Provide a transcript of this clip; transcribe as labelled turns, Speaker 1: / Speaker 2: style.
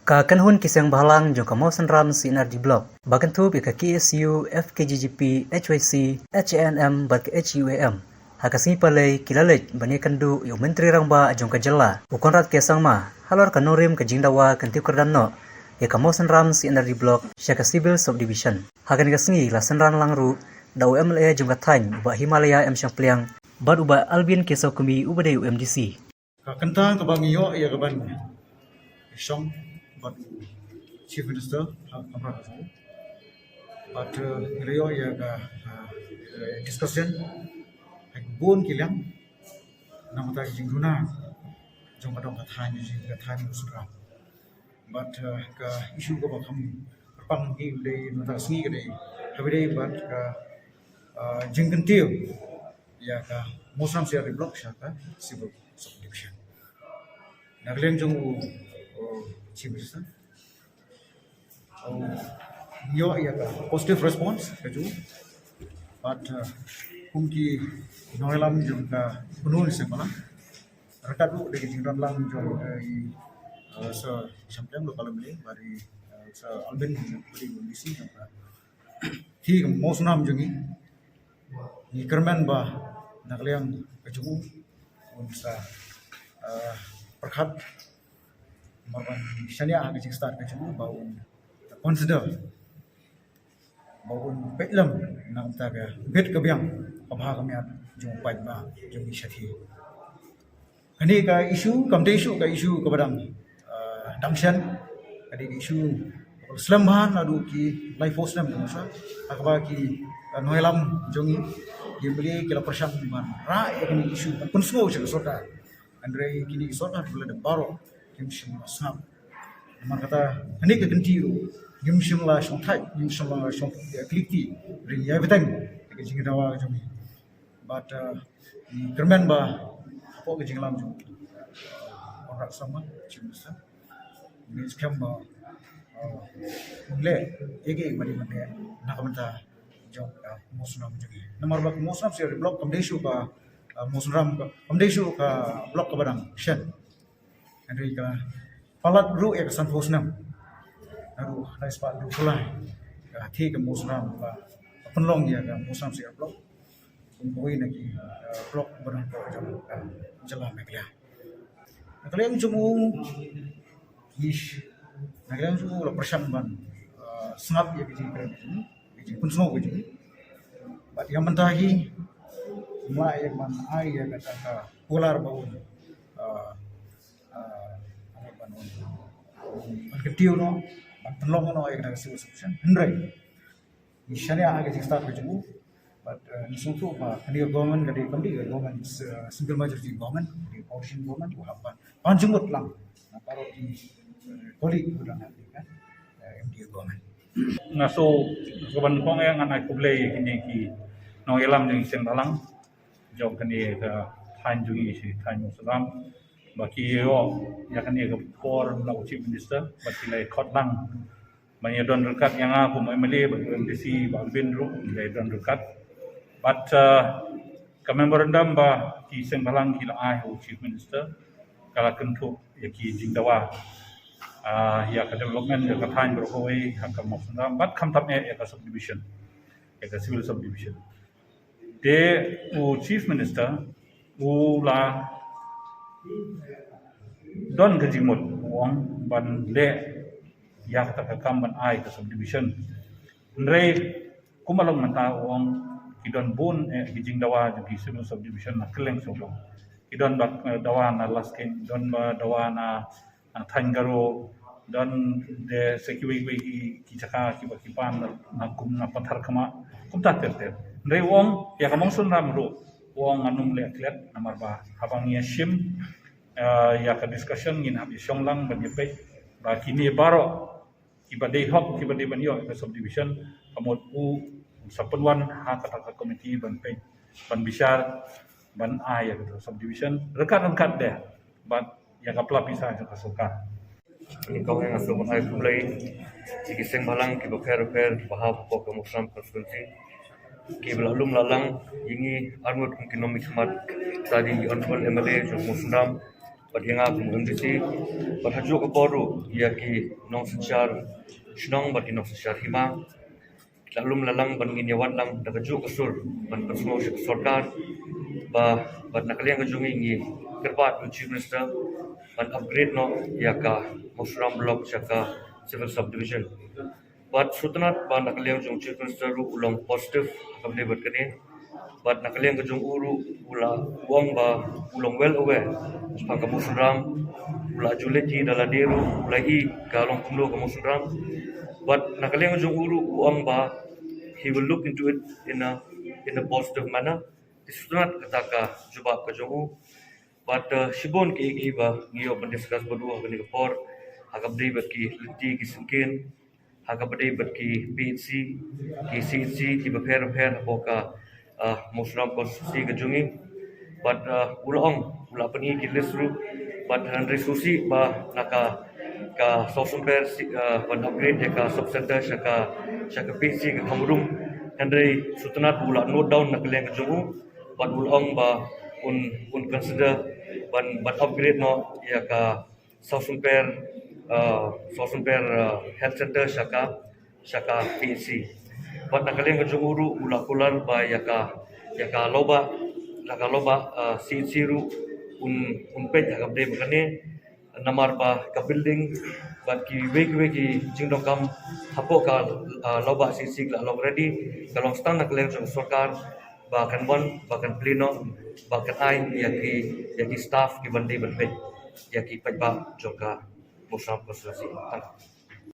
Speaker 1: Ka kanhun kisang bahalang jong kamau senram sinar di blog. Bagan tu bika KSU, FKGGP, HYC, HANM, bat HUAM. Hakasngi palay kilalej bani kandu yung menteri rangba jong kajala. Ukonrat kesang ma, halor kanurim kajingdawa kantiu kerdanno. Ya kamau senram sinar di blog, syaka civil subdivision. Hakan kasngi la senran langru, da UMLA jong katany, uba Himalaya syang pliang, bat uba Albion kesau kumi ubade UMDC.
Speaker 2: Kentang kebangiyo ya keban Syong but Chief Minister Amra Kasau but Rio ya ka discussion hai bon kilang namata jingguna jong kadong kathan usra but ka issue ko bakam pang gi de nata sngi ke de habide but ka jingkentiu ya ka mosam sia block syaka civil subdivision nagleng jong Chief Minister yo ya positive response kaju but kumki noelam jong ka punun se mala rakat lu de jingran lang jong i sa champion lokal mele bari sa Albion bari kondisi jong ka thi mosnam jongi ni kerman ba nagleng kaju unsa perkhat maban syania ang start ka chulu baun consider baun petlam nang ta ka bet ka biang abha ka myat jong pai ba jong isathi ani ka issue ka issue ka badang dangshan kadi issue slamhan adu ki life force nam sa akba ki noilam jongi yebli kila prasham man ra ekni issue kun smo cha sorta andre kini sorta bula de baro gimshim sam man kata ani ke gentiru gimshim la shong thai gimshim la shong kliki ring everything ke jing dawa jumi but kermen ba ko ke jing lam jum orang sama chimsa ni skam ba le ege mari mane nakamta jong mosnam jumi nomor ba mosnam se block kamdeshu ka mosnam kamdeshu ka block ka badang shen Andai ka palat ru ek san fosnam aru nai spa ru fulai ka thi ka mosram ba penlong dia ka mosram sia blok koi naki blok barang ko jalan megla nakalem jumu ish nakalem jumu la prasham ban snap ya kiji kre kiji kunsno kiji bat yang mentahi ma ek man ai ya kata ka polar baun ketiu no penlong no yang dari civil subdivision hendrai misalnya agak start ke jumu but nisutu pa kani government kadi kamdi government single majority government di opposition government ko apa panjungut lang na paro di koli udah nanti kan MD government
Speaker 3: ngaso kaban kong yang anak kublai kini ki no elam jeng sing dalang jauh kini ka tanjungi si tanjung salam baki yo ya kan ya for la Chief Minister baki lai khot lang banyak don rekat yang aku mai mele MDC Albion ru lai don rekat but ka memorandum ba ki seng balang ki la ai Chief Minister kala kentu ya ki jingdawa ya ka development ya ka thain bro koi ha ka mosna but kam tap ya ka subdivision ya ka civil subdivision de Chief Minister la don kejimut wong ban le ya kata kam ban ai ke subdivision ndrei kumalong mata wong kidon bun kijing dawa di civil subdivision na keleng soblong kidon bak dawa na lasking don ba dawa na thangaro don de security ki chaka ki bakipan na kum na pathar kama kumta ter ndrei wong ya kamong sun ramru wong anum le klet namar ba habang ya shim ya ka discussion ngin hab syong lang ban yepe ba kini baro ibadai hok ibadai ban yo ka subdivision kamot u sapunwan ha kata committee ban pe ban bisar ban ya ka subdivision rekat deh bat ya ka pelapisa ka soka
Speaker 4: ini kau yang asal mulai mulai kiseng balang ki bakar bahab pok musram konstitusi ki belalum lalang ini armut ekonomi smart tadi honorable MLA musram Padinga MDC berhajuk ke boru ia ki nong secar senong bagi nong secar hima lalu melalang ban nginiawan lang dakajuk kesur ban personal sarkar ba nak kalian kejungi ngi kerpat Chief Minister ban upgrade no ia ka Musram Block jaka civil subdivision. But sutanat ba nak kalian jung Chief Minister ru ulang positif kabde berkene but nak kalian kejung uru ula uang ba ulang well aware sepaka Musram ula juleti daladeru ula I kalong kumlo ka Musram but nak kalian kejung uru uang ba he will look into it in a positive manner. Sutanat kataka jubab kejung but shibon ki ba ngiyo discuss berdua kini kapor hakabde berki liti kisingkin hakabde berki PHC ki CC ki beper boka Muslim konstitusi kejungi but ula peni ki lisru but han resusi ba naka ka social fair ban upgrade ka sub center shaka PHC ka kamrum andre sutanat ula note down nak leng kejungu but ulong ba un consider ban upgrade no ya ka social fair health center shaka PHC but nakaleng kejunguru ula kular ba ya ka loba CHC ru un pet hakabde makane namar ba ka building but ki weki jingdong kam hapo ka loba CHC la already kalong stang nakaleng jung sarkar bahkan pleno bahkan ai yang ki staff ki bande ban pet yang ki pajba jongka Musram konstitusi